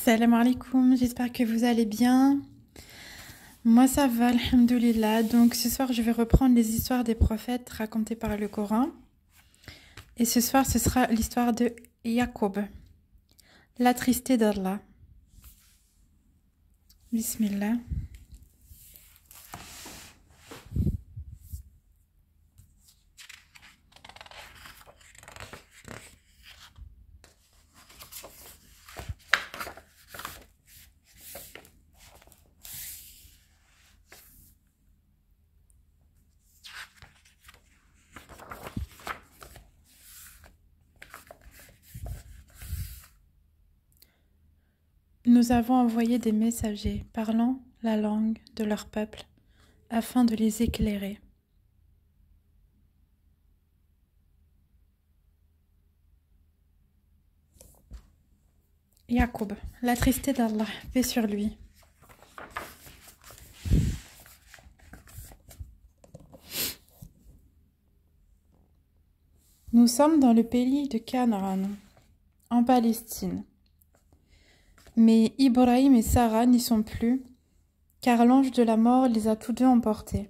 Salam alaikum, j'espère que vous allez bien. Moi ça va, alhamdoulilah. Donc ce soir je vais reprendre les histoires des prophètes racontées par le Coran. Et ce soir ce sera l'histoire de Yacoub, l'attristé d'Allah. Bismillah. Nous avons envoyé des messagers parlant la langue de leur peuple afin de les éclairer. Yacoub, l'attristé d'Allah, paix sur lui. Nous sommes dans le pays de Canaan, en Palestine. Mais Ibrahim et Sarah n'y sont plus, car l'ange de la mort les a tous deux emportés.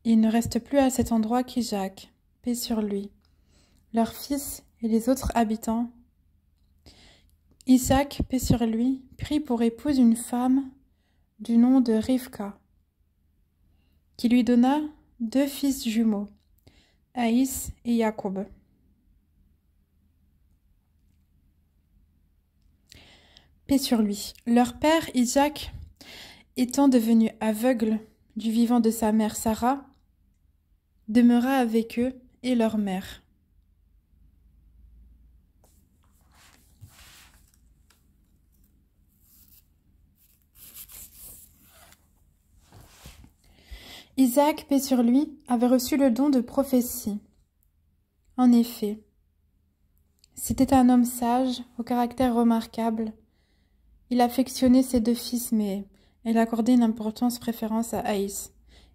Il ne reste plus à cet endroit qu'Isaac, paix sur lui, leur fils et les autres habitants. Isaac, paix sur lui, prit pour épouse une femme du nom de Rivka, qui lui donna 2 fils jumeaux, Aïs et Yacoub. Paix sur lui. Leur père, Isaac, étant devenu aveugle du vivant de sa mère Sarah, demeura avec eux et leur mère. Isaac, paix sur lui, avait reçu le don de prophétie. En effet, c'était un homme sage, au caractère remarquable. Il affectionnait ses 2 fils, mais elle accordait une importance préférence à Aïs,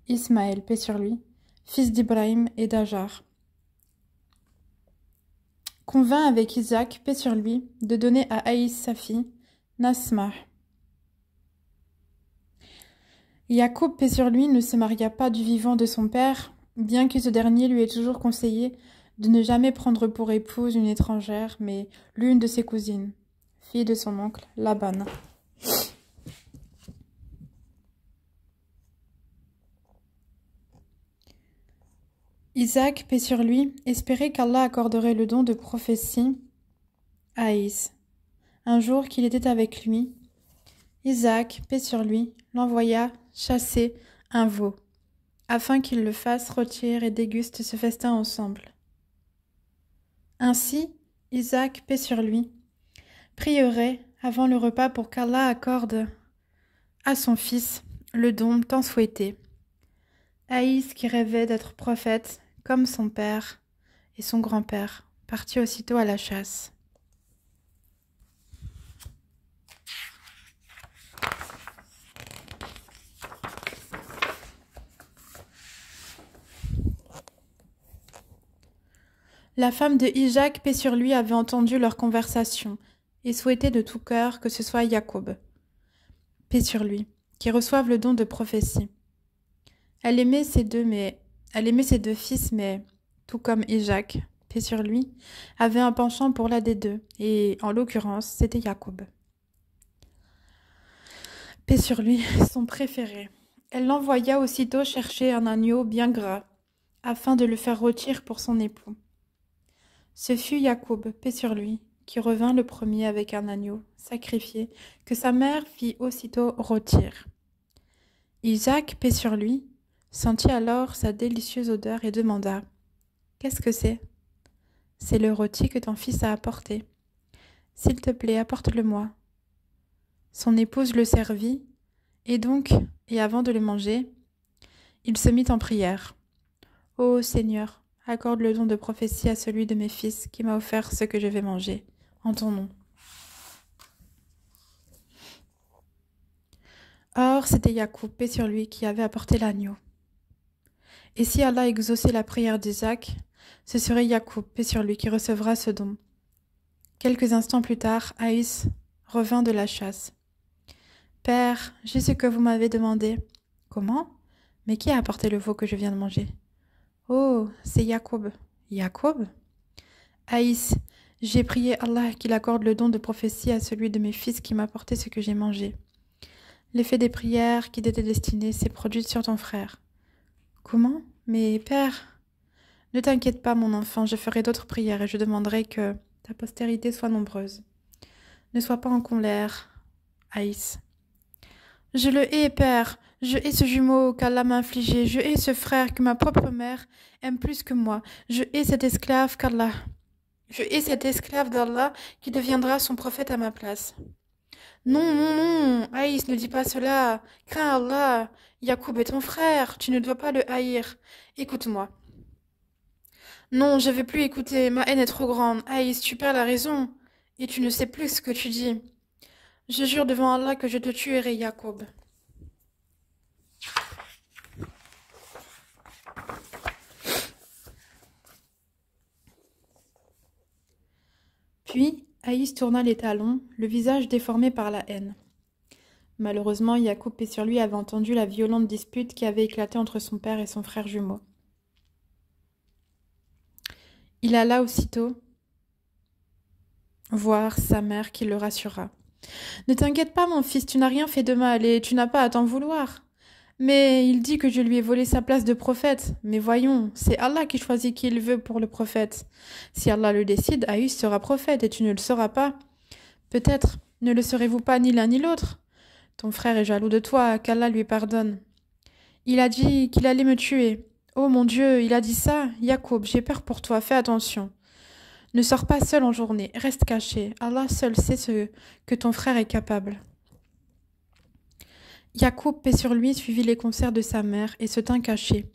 Ismaël, paix sur lui, fils d'Ibrahim et d'Ajar. Convint avec Isaac, paix sur lui, de donner à Aïs sa fille, Nasma. Yacoub, paix sur lui, ne se maria pas du vivant de son père, bien que ce dernier lui ait toujours conseillé de ne jamais prendre pour épouse une étrangère, mais l'une de ses cousines, fille de son oncle, Laban. Isaac, paix sur lui, espérait qu'Allah accorderait le don de prophétie à Aïs. Un jour qu'il était avec lui, Isaac, paix sur lui, l'envoya chasser un veau, afin qu'il le fasse rôtir et déguste ce festin ensemble. Ainsi, Isaac, paix sur lui, prierait avant le repas pour qu'Allah accorde à son fils le don tant souhaité. Aïs, qui rêvait d'être prophète, comme son père et son grand-père, partit aussitôt à la chasse. La femme de Isaac, paix sur lui, avait entendu leur conversation et souhaitait de tout cœur que ce soit Yacoub, paix sur lui, qui reçoive le don de prophétie. Elle aimait ses 2 fils, mais, tout comme Isaac, paix sur lui, avait un penchant pour l'un des 2, et en l'occurrence, c'était Yacoub. Paix sur lui, son préféré. Elle l'envoya aussitôt chercher un agneau bien gras, afin de le faire rôtir pour son époux. Ce fut Yacoub, paix sur lui, qui revint le premier avec un agneau sacrifié, que sa mère fit aussitôt rôtir. Isaac, paix sur lui, sentit alors sa délicieuse odeur et demanda « Qu'est-ce que c'est ?»« C'est le rôti que ton fils a apporté. S'il te plaît, apporte-le-moi. » Son épouse le servit, et avant de le manger, il se mit en prière. « Ô Seigneur, accorde le don de prophétie à celui de mes fils qui m'a offert ce que je vais manger, en ton nom. » Or, c'était Yacoub, paix sur lui, qui avait apporté l'agneau. Et si Allah exauçait la prière d'Isaac, ce serait Yacoub, paix sur lui, qui recevra ce don. Quelques instants plus tard, Aïs revint de la chasse. « Père, j'ai ce que vous m'avez demandé. »« Comment ? Mais qui a apporté le veau que je viens de manger ?»« Oh, c'est Jacob. »« Jacob ?»« Aïs, j'ai prié Allah qu'il accorde le don de prophétie à celui de mes fils qui m'a apporté ce que j'ai mangé. L'effet des prières qui t'étaient destinées s'est produit sur ton frère. »« Comment ? Mais père ?» ?»« Ne t'inquiète pas, mon enfant, je ferai d'autres prières et je demanderai que ta postérité soit nombreuse. Ne sois pas en colère, Aïs. »« Je le hais, père. Je hais ce jumeau qu'Allah m'a infligé. Je hais ce frère que ma propre mère aime plus que moi. Je hais cet esclave qu'Allah. Je hais cet esclave d'Allah qui deviendra son prophète à ma place. »« Non, non, non, Aïs, ne dis pas cela. Crains Allah. Yacoub est ton frère. Tu ne dois pas le haïr. Écoute-moi. » Non, je ne veux plus écouter. Ma haine est trop grande. Aïs, tu perds la raison. Et tu ne sais plus ce que tu dis. Je jure devant Allah que je te tuerai, Yacoub. Puis, Aïs tourna les talons, le visage déformé par la haine. Malheureusement, Yacoub et sur lui avait entendu la violente dispute qui avait éclaté entre son père et son frère jumeau. Il alla aussitôt voir sa mère qui le rassura. « Ne t'inquiète pas, mon fils, tu n'as rien fait de mal et tu n'as pas à t'en vouloir. Mais il dit que je lui ai volé sa place de prophète. Mais voyons, c'est Allah qui choisit qui il veut pour le prophète. Si Allah le décide, Aïs sera prophète et tu ne le seras pas. Peut-être ne le serez-vous pas ni l'un ni l'autre. Ton frère est jaloux de toi, qu'Allah lui pardonne. Il a dit qu'il allait me tuer. Oh mon Dieu, il a dit ça. Yacoub, j'ai peur pour toi, fais attention. Ne sors pas seul en journée, reste caché. Allah seul sait ce que ton frère est capable. » Yacoub, paix sur lui, suivit les conseils de sa mère et se tint caché,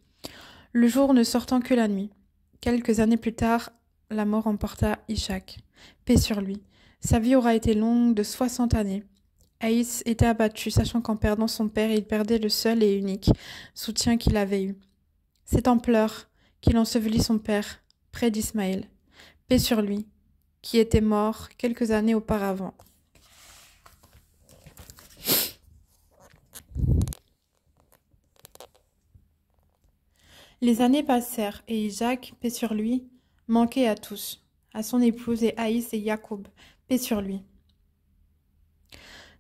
le jour ne sortant que la nuit. Quelques années plus tard, la mort emporta Ishaq, paix sur lui. Sa vie aura été longue de 60 années. Aïs était abattu, sachant qu'en perdant son père, il perdait le seul et unique soutien qu'il avait eu. C'est en pleurs qu'il ensevelit son père, près d'Ismaël, paix sur lui, qui était mort quelques années auparavant. Les années passèrent et Isaac, paix sur lui, manquait à tous, à son épouse et Aïs et Yacoub, paix sur lui.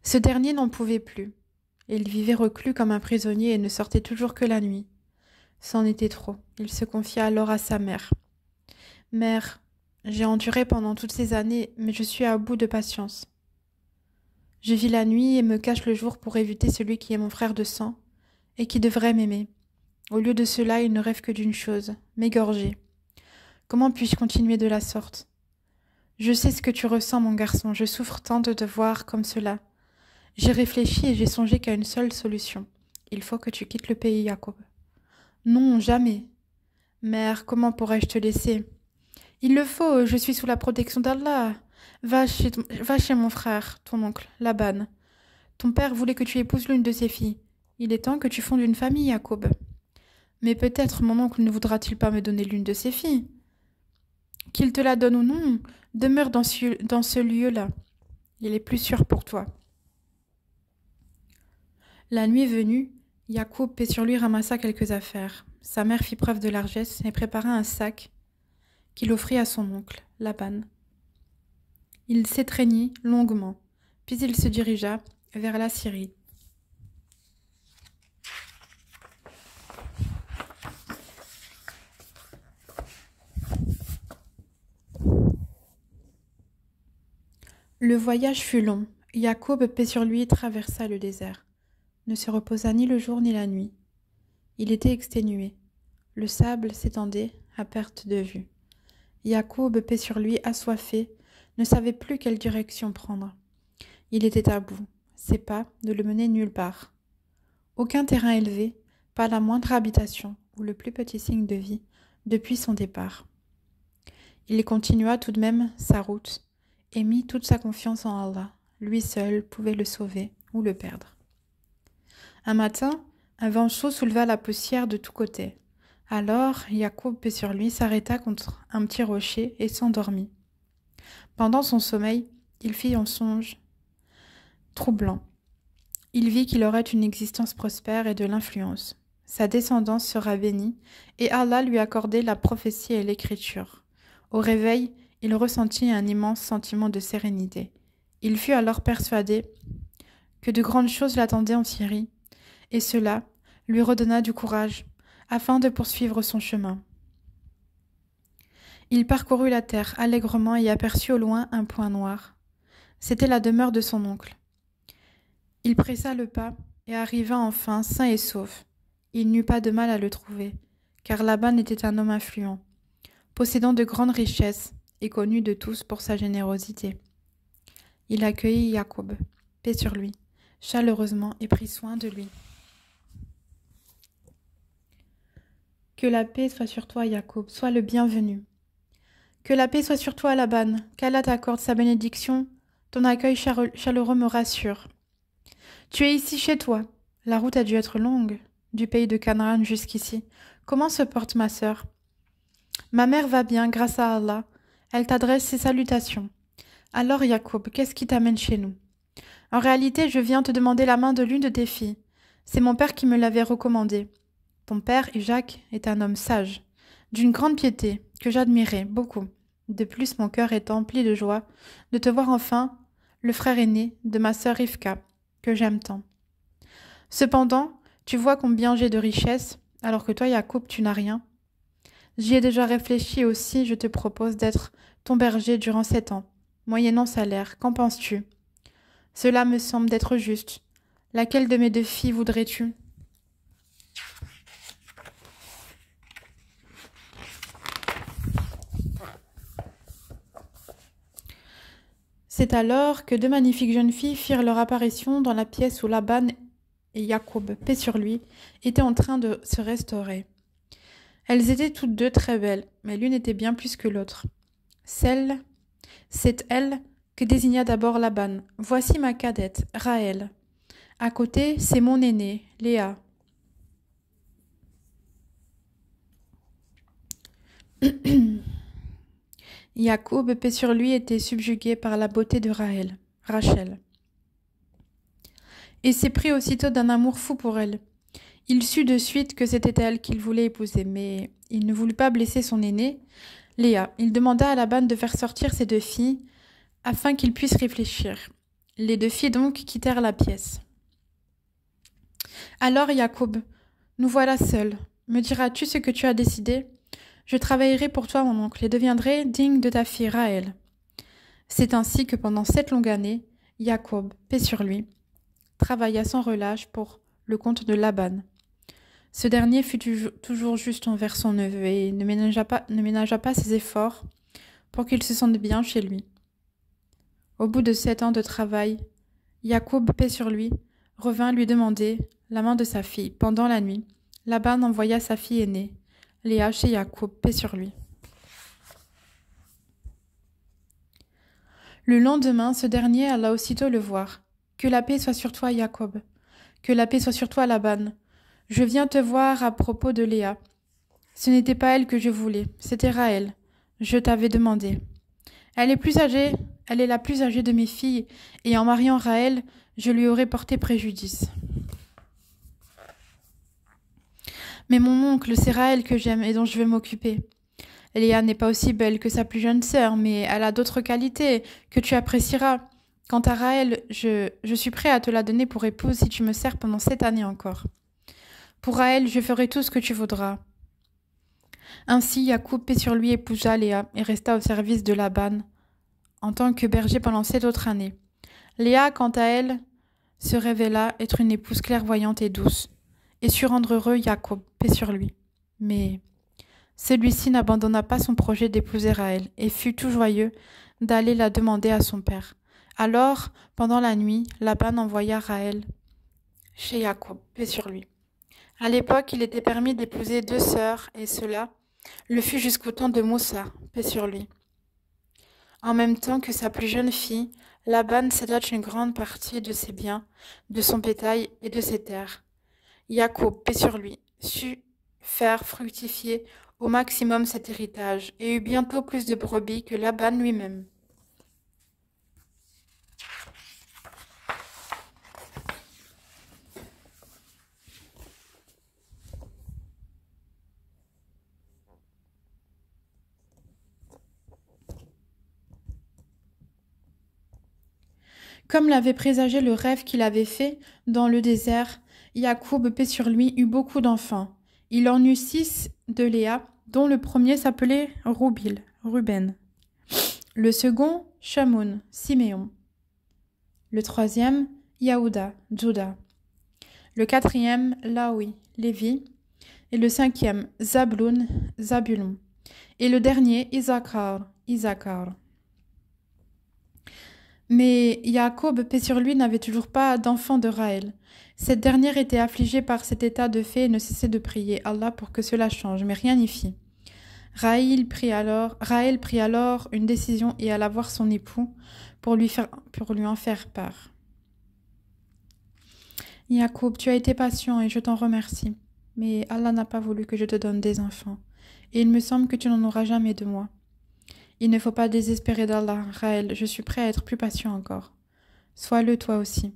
Ce dernier n'en pouvait plus. Il vivait reclus comme un prisonnier et ne sortait toujours que la nuit. C'en était trop. Il se confia alors à sa mère. « Mère, j'ai enduré pendant toutes ces années, mais je suis à bout de patience. Je vis la nuit et me cache le jour pour éviter celui qui est mon frère de sang et qui devrait m'aimer. Au lieu de cela, il ne rêve que d'une chose, m'égorger. Comment puis-je continuer de la sorte? Je sais ce que tu ressens, mon garçon, je souffre tant de te voir comme cela. J'ai réfléchi et j'ai songé qu'à une seule solution. Il faut que tu quittes le pays, Jacob. Non, jamais. Mère, comment pourrais-je te laisser? Il le faut, je suis sous la protection d'Allah. Va chez mon frère, ton oncle, Laban. Ton père voulait que tu épouses l'une de ses filles. Il est temps que tu fondes une famille, Jacob. Mais peut-être mon oncle ne voudra-t-il pas me donner l'une de ses filles? Qu'il te la donne ou non, demeure dans ce lieu-là. Il est plus sûr pour toi. La nuit venue, Yacoub, paix sur lui, ramassa quelques affaires. Sa mère fit preuve de largesse et prépara un sac qu'il offrit à son oncle, Laban. Il s'étreignit longuement, puis il se dirigea vers la Syrie. Le voyage fut long. Yacoub, paix sur lui, traversa le désert. Ne se reposa ni le jour ni la nuit. Il était exténué. Le sable s'étendait à perte de vue. Yacoub, paix sur lui, assoiffé, ne savait plus quelle direction prendre. Il était à bout. Ses pas ne le menaient nulle part. Aucun terrain élevé, pas la moindre habitation ou le plus petit signe de vie depuis son départ. Il continua tout de même sa route et mit toute sa confiance en Allah. Lui seul pouvait le sauver ou le perdre. Un matin, un vent chaud souleva la poussière de tous côtés. Alors, Yacoub, paix sur lui, s'arrêta contre un petit rocher et s'endormit. Pendant son sommeil, il fit un songe troublant. Il vit qu'il aurait une existence prospère et de l'influence. Sa descendance sera bénie, et Allah lui accordait la prophétie et l'écriture. Au réveil, il ressentit un immense sentiment de sérénité. Il fut alors persuadé que de grandes choses l'attendaient en Syrie, et cela lui redonna du courage afin de poursuivre son chemin. Il parcourut la terre allègrement et aperçut au loin un point noir. C'était la demeure de son oncle. Il pressa le pas et arriva enfin sain et sauf. Il n'eut pas de mal à le trouver, car Laban était un homme influent, possédant de grandes richesses et connu de tous pour sa générosité. Il accueillit Jacob, paix sur lui, chaleureusement et prit soin de lui. Que la paix soit sur toi, Jacob, sois le bienvenu. Que la paix soit sur toi, Laban, qu'Allah t'accorde sa bénédiction, ton accueil chaleureux me rassure. Tu es ici chez toi. La route a dû être longue, du pays de Canaan jusqu'ici. Comment se porte ma sœur? Ma mère va bien, grâce à Allah. Elle t'adresse ses salutations. Alors, Jacob, qu'est-ce qui t'amène chez nous? En réalité, je viens te demander la main de l'une de tes filles. C'est mon père qui me l'avait recommandée. Ton père, Jacques, est un homme sage, d'une grande piété, que j'admirais beaucoup. De plus, mon cœur est empli de joie de te voir enfin, le frère aîné de ma sœur Rivka, que j'aime tant. Cependant, tu vois combien j'ai de richesses, alors que toi, Jacob, tu n'as rien. J'y ai déjà réfléchi aussi, je te propose d'être ton berger durant 7 ans, moyennant salaire. Qu'en penses-tu? Cela me semble d'être juste. Laquelle de mes 2 filles voudrais-tu? C'est alors que 2 magnifiques jeunes filles firent leur apparition dans la pièce où Laban et Jacob, paix sur lui, étaient en train de se restaurer. Elles étaient toutes 2 très belles, mais l'une était bien plus que l'autre. C'est elle que désigna d'abord Laban. Voici ma cadette, Raël. À côté, c'est mon aînée, Léa. Jacob, paix sur lui, était subjugué par la beauté de Rachel, et s'est pris aussitôt d'un amour fou pour elle. Il sut de suite que c'était elle qu'il voulait épouser, mais il ne voulut pas blesser son aînée, Léa. Il demanda à Laban de faire sortir ses 2 filles, afin qu'il puisse réfléchir. Les 2 filles donc quittèrent la pièce. Alors, Jacob, nous voilà seuls. Me diras-tu ce que tu as décidé? Je travaillerai pour toi, mon oncle, et deviendrai digne de ta fille Raël. C'est ainsi que pendant 7 longues années, Jacob, paix sur lui, travailla sans relâche pour le compte de Laban. Ce dernier fut toujours juste envers son neveu et ne ménagea pas ses efforts pour qu'il se sente bien chez lui. Au bout de 7 ans de travail, Jacob, paix sur lui, revint lui demander la main de sa fille. Pendant la nuit, Laban envoya sa fille aînée, Léa, chez Jacob, paix sur lui. Le lendemain, ce dernier alla aussitôt le voir. Que la paix soit sur toi, Jacob. Que la paix soit sur toi, Laban. Je viens te voir à propos de Léa. Ce n'était pas elle que je voulais, c'était Raël. Je t'avais demandé. Elle est la plus âgée de mes filles, et en mariant Raël, je lui aurais porté préjudice. Mais mon oncle, c'est Raël que j'aime et dont je vais m'occuper. Léa n'est pas aussi belle que sa plus jeune sœur, mais elle a d'autres qualités que tu apprécieras. Quant à Raël, je suis prêt à te la donner pour épouse si tu me sers pendant 7 années encore. Pour Raël, je ferai tout ce que tu voudras. Ainsi, Jacob, paix sur lui, épousa Léa et resta au service de Laban en tant que berger pendant 7 autres années. Léa, quant à elle, se révéla être une épouse clairvoyante et douce, et sut rendre heureux Jacob, paix sur lui. Mais celui-ci n'abandonna pas son projet d'épouser Raël et fut tout joyeux d'aller la demander à son père. Alors, pendant la nuit, Laban envoya Raël chez Jacob, paix sur lui. À l'époque, il était permis d'épouser 2 sœurs, et cela le fut jusqu'au temps de Moussa, paix sur lui. En même temps que sa plus jeune fille, Laban céda une grande partie de ses biens, de son bétail et de ses terres. Jacob, paix sur lui, sut faire fructifier au maximum cet héritage et eut bientôt plus de brebis que Laban lui-même. Comme l'avait présagé le rêve qu'il avait fait dans le désert, Yacoub, paix sur lui, eut beaucoup d'enfants. Il en eut 6 de Léa, dont le premier s'appelait Ruben. Le second, Shamoun, Siméon. Le troisième, Yaouda, Juda. Le quatrième, Laoui, Lévi. Et le cinquième, Zabloun, Zabulon. Et le dernier, Issachar. Mais Jacob, paix sur lui, n'avait toujours pas d'enfant de Raël. Cette dernière était affligée par cet état de fait et ne cessait de prier Allah pour que cela change, mais rien n'y fit. Raël prit alors une décision et alla voir son époux pour lui en faire part. Jacob, tu as été patient et je t'en remercie, mais Allah n'a pas voulu que je te donne des enfants, et il me semble que tu n'en auras jamais de moi. Il ne faut pas désespérer d'Allah, Raël, je suis prêt à être plus patient encore. Sois-le toi aussi.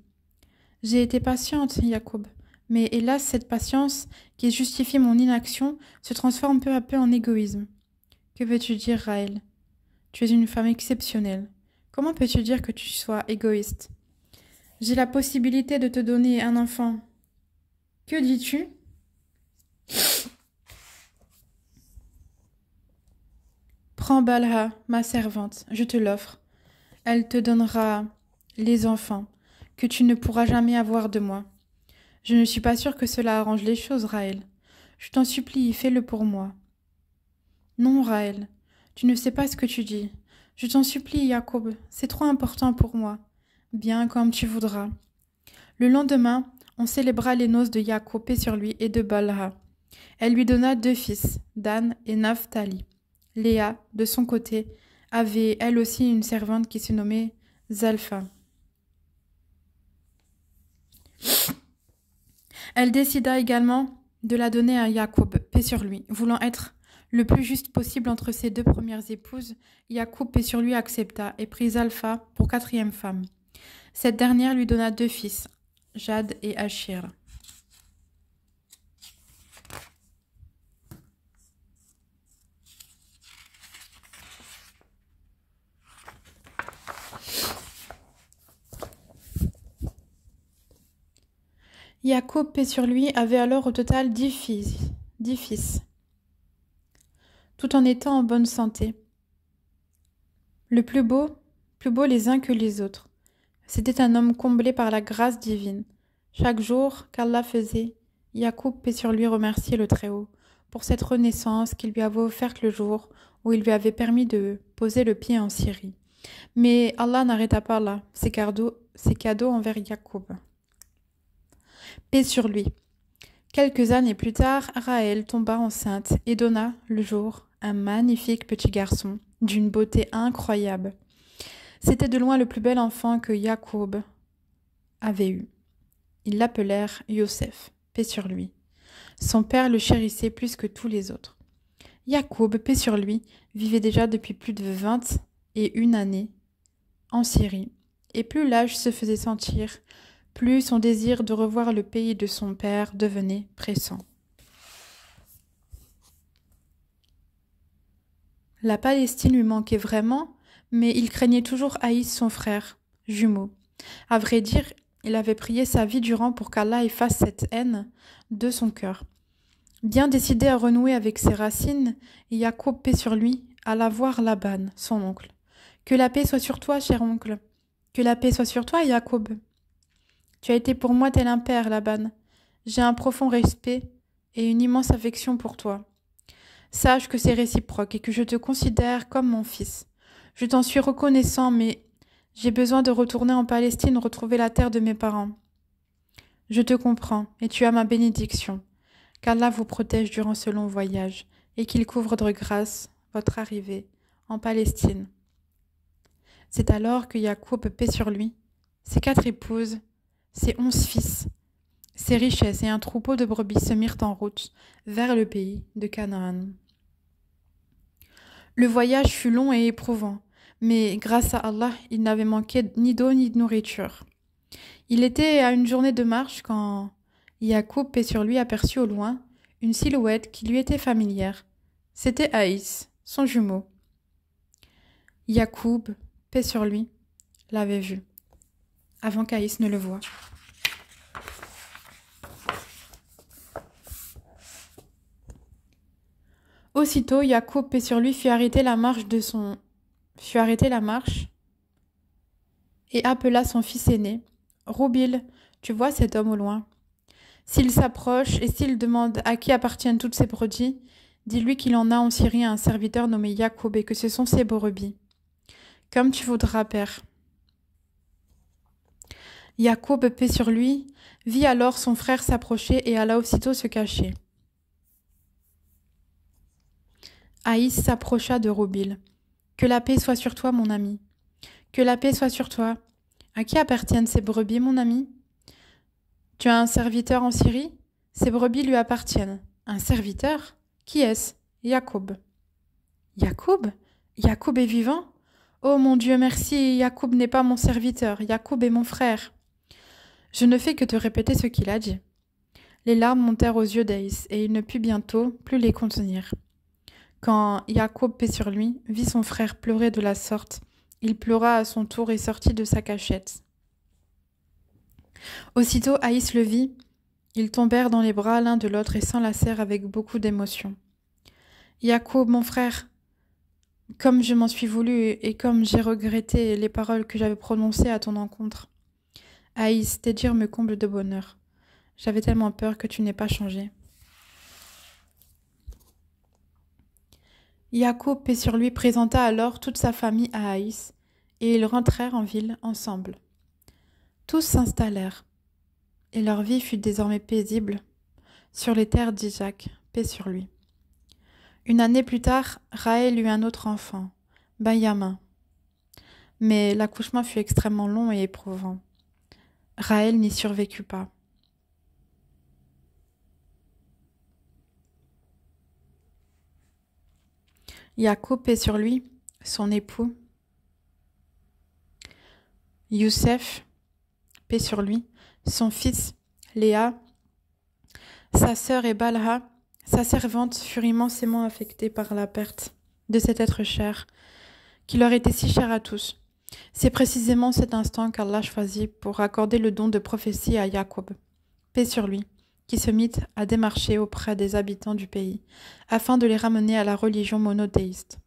J'ai été patiente, Jacob, mais hélas, cette patience qui justifie mon inaction se transforme peu à peu en égoïsme. Que veux-tu dire, Raël? Tu es une femme exceptionnelle. Comment peux-tu dire que tu sois égoïste? J'ai la possibilité de te donner un enfant. Que dis-tu? Prends Balha, ma servante, je te l'offre. Elle te donnera les enfants que tu ne pourras jamais avoir de moi. Je ne suis pas sûre que cela arrange les choses, Raël. Je t'en supplie, fais-le pour moi. Non, Raël, tu ne sais pas ce que tu dis. Je t'en supplie, Jacob, c'est trop important pour moi. Bien comme tu voudras. Le lendemain, on célébra les noces de Jacob, paix sur lui, et de Balha. Elle lui donna 2 fils, Dan et Naphtali. Léa, de son côté, avait elle aussi une servante qui se nommait Zalpha. Elle décida également de la donner à Jacob, paix sur lui, voulant être le plus juste possible entre ses 2 premières épouses. Jacob, paix sur lui, accepta et prit Zalpha pour 4e femme. Cette dernière lui donna 2 fils, Jad et Achir. Jacob, paix sur lui, avait alors au total 10 fils, tout en étant en bonne santé. Le plus beau les uns que les autres. C'était un homme comblé par la grâce divine. Chaque jour qu'Allah faisait, Jacob, paix sur lui, remerciait le Très-Haut pour cette renaissance qu'il lui avait offerte le jour où il lui avait permis de poser le pied en Syrie. Mais Allah n'arrêta pas là ses cadeaux envers Jacob. Paix sur lui. Quelques années plus tard, Raël tomba enceinte et donna, le jour, un magnifique petit garçon, d'une beauté incroyable. C'était de loin le plus bel enfant que Jacob avait eu. Ils l'appelèrent Yosef, paix sur lui. Son père le chérissait plus que tous les autres. Jacob, paix sur lui, vivait déjà depuis plus de 21 années en Syrie, et plus l'âge se faisait sentir, plus son désir de revoir le pays de son père devenait pressant. La Palestine lui manquait vraiment, mais il craignait toujours Haïs, son frère, jumeau. À vrai dire, il avait prié sa vie durant pour qu'Allah efface cette haine de son cœur. Bien décidé à renouer avec ses racines, Jacob, paix sur lui, alla voir Laban, son oncle. « Que la paix soit sur toi, cher oncle. Que la paix soit sur toi, Jacob. Tu as été pour moi tel un père, Laban. J'ai un profond respect et une immense affection pour toi. Sache que c'est réciproque et que je te considère comme mon fils. Je t'en suis reconnaissant, mais j'ai besoin de retourner en Palestine retrouver la terre de mes parents. Je te comprends et tu as ma bénédiction. Qu'Allah vous protège durant ce long voyage et qu'il couvre de grâce votre arrivée en Palestine. » C'est alors que Jacob, paix sur lui, ses 4 épouses, ses 11 fils, ses richesses et un troupeau de brebis se mirent en route vers le pays de Canaan. Le voyage fut long et éprouvant, mais grâce à Allah, il n'avait manqué ni d'eau ni de nourriture. Il était à une journée de marche quand Jacob, paix sur lui, aperçut au loin une silhouette qui lui était familière. C'était Haïs, son jumeau. Jacob, paix sur lui, l'avait vu. avant qu'Aïs ne le voie. Aussitôt, Yacoub, paix sur lui, fut arrêter la marche et appela son fils aîné. Roubil, tu vois cet homme au loin? S'il s'approche et s'il demande à qui appartiennent toutes ces brebis, dis-lui qu'il en a en Syrie un serviteur nommé Yacoub et que ce sont ses brebis. Comme tu voudras, père. Yacoub, paix sur lui, vit alors son frère s'approcher et alla aussitôt se cacher. Aïs s'approcha de Roubil. Que la paix soit sur toi, mon ami. Que la paix soit sur toi. À qui appartiennent ces brebis, mon ami? Tu as un serviteur en Syrie? Ces brebis lui appartiennent. Un serviteur? Qui est-ce? Yacoub. Yacoub? Yacoub est vivant? Oh mon Dieu, merci, Yacoub n'est pas mon serviteur, Yacoub est mon frère. Je ne fais que te répéter ce qu'il a dit. Les larmes montèrent aux yeux d'Aïs, et il ne put bientôt plus les contenir. Quand Yacoub, paix sur lui, vit son frère pleurer de la sorte, il pleura à son tour et sortit de sa cachette. Aussitôt Aïs le vit, ils tombèrent dans les bras l'un de l'autre et s'enlacèrent avec beaucoup d'émotion. Yacoub, mon frère, comme je m'en suis voulu et comme j'ai regretté les paroles que j'avais prononcées à ton encontre. Aïs, tes dires me comblent de bonheur. J'avais tellement peur que tu n'aies pas changé. Yacoub, paix sur lui, présenta alors toute sa famille à Aïs, et ils rentrèrent en ville ensemble. Tous s'installèrent, et leur vie fut désormais paisible sur les terres d'Isaac, paix sur lui. Une année plus tard, Raël eut un autre enfant, Benjamin. Mais l'accouchement fut extrêmement long et éprouvant. Raël n'y survécut pas. Yacoub, paix sur lui, son époux, Youssef, paix sur lui, son fils, Léa, sa sœur et Balha, sa servante, furent immensément affectées par la perte de cet être cher, qui leur était si cher à tous. C'est précisément cet instant qu'Allah choisit pour accorder le don de prophétie à Yacoub, paix sur lui, qui se mit à démarcher auprès des habitants du pays, afin de les ramener à la religion monothéiste.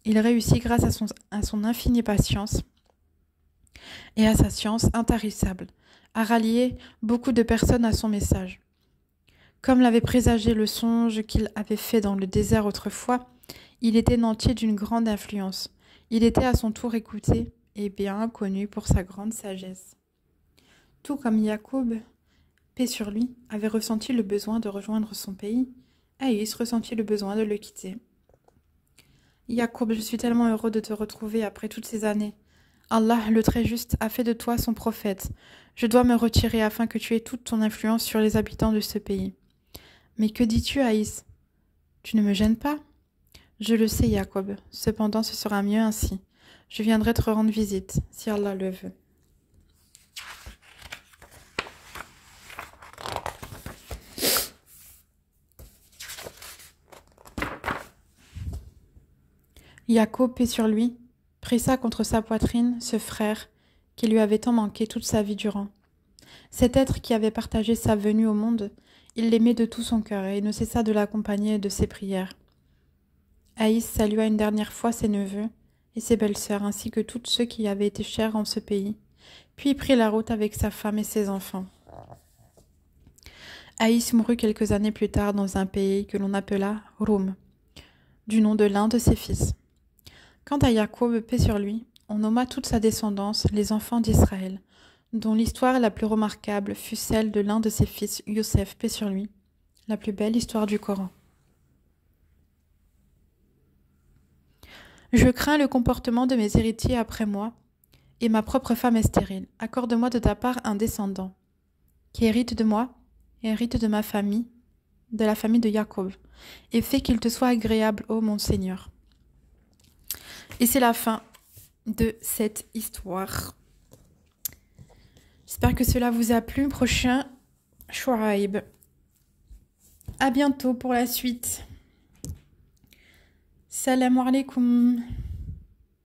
Il réussit grâce à son infinie patience et à sa science intarissable, à rallier beaucoup de personnes à son message. Comme l'avait présagé le songe qu'il avait fait dans le désert autrefois, il était nanti d'une grande influence. Il était à son tour écouté et bien connu pour sa grande sagesse. Tout comme Yacoub, paix sur lui, avait ressenti le besoin de rejoindre son pays, Aïs ressentit le besoin de le quitter. Yacoub, je suis tellement heureux de te retrouver après toutes ces années. Allah, le très juste, a fait de toi son prophète. Je dois me retirer afin que tu aies toute ton influence sur les habitants de ce pays. Mais que dis-tu, Aïs? Tu ne me gênes pas? Je le sais, Yacoub. Cependant, ce sera mieux ainsi. Je viendrai te rendre visite, si Allah le veut. Yacoub, paix sur lui, pressa contre sa poitrine ce frère qui lui avait tant manqué toute sa vie durant. Cet être qui avait partagé sa venue au monde, il l'aimait de tout son cœur et ne cessa de l'accompagner de ses prières. Aïs salua une dernière fois ses neveux et ses belles-sœurs ainsi que tous ceux qui avaient été chers en ce pays, puis prit la route avec sa femme et ses enfants. Aïs mourut quelques années plus tard dans un pays que l'on appela Roum, du nom de l'un de ses fils. Quant à Yacoub, paix sur lui, on nomma toute sa descendance les enfants d'Israël, dont l'histoire la plus remarquable fut celle de l'un de ses fils, Youssef, paix sur lui, la plus belle histoire du Coran. Je crains le comportement de mes héritiers après moi, et ma propre femme est stérile. Accorde-moi de ta part un descendant, qui hérite de moi, et hérite de ma famille, de la famille de Yacoub, et fais qu'il te soit agréable, ô mon Seigneur. Et c'est la fin de cette histoire. J'espère que cela vous a plu. Prochain Chouaib. À bientôt pour la suite. Salam alaikum.